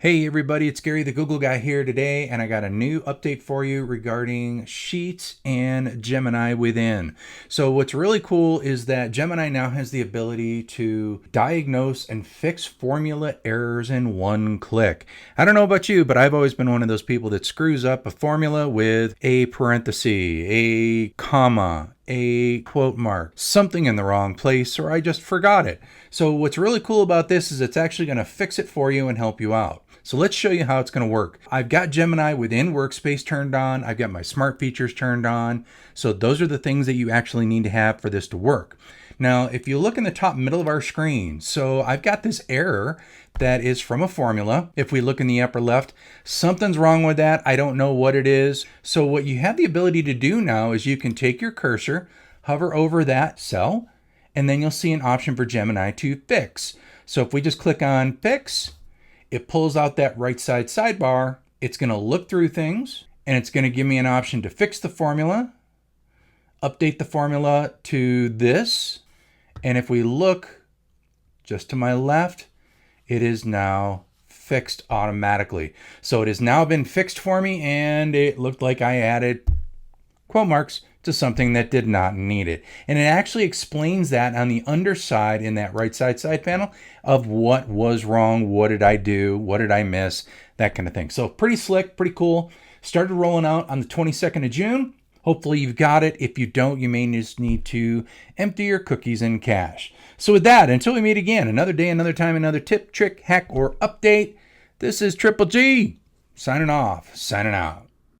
Hey everybody, it's Gary the Google guy here today, and I got a new update for you regarding Sheets and Gemini within. So what's really cool is that Gemini now has the ability to diagnose and fix formula errors in one click. I don't know about you, but I've always been one of those people that screws up a formula with a parenthesis, a comma, a quote mark, something in the wrong place, or I just forgot it. So what's really cool about this is it's actually going to fix it for you and help you out. So let's show you how it's going to work. I've got Gemini within Workspace turned on. I've got my smart features turned on. So those are the things that you actually need to have for this to work. Now, if you look in the top middle of our screen, so I've got this error that is from a formula. If we look in the upper left, something's wrong with that. I don't know what it is. So what you have the ability to do now is you can take your cursor, hover over that cell, and then you'll see an option for Gemini to fix. So if we just click on fix, it pulls out that right side sidebar. It's going to look through things, and it's going to give me an option to fix the formula, update the formula to this. And if we look just to my left, it is now fixed automatically. So it has now been fixed for me, and it looked like I added quote marks to something that did not need it. And it actually explains that on the underside in that right side panel of what was wrong, what did I do, what did I miss, that kind of thing. So pretty slick, pretty cool. Started rolling out on the 22nd of June. Hopefully you've got it. If you don't, you may just need to empty your cookies in cache. So with that, until we meet again, another day, another time, another tip, trick, hack, or update, this is Triple G signing off, signing out.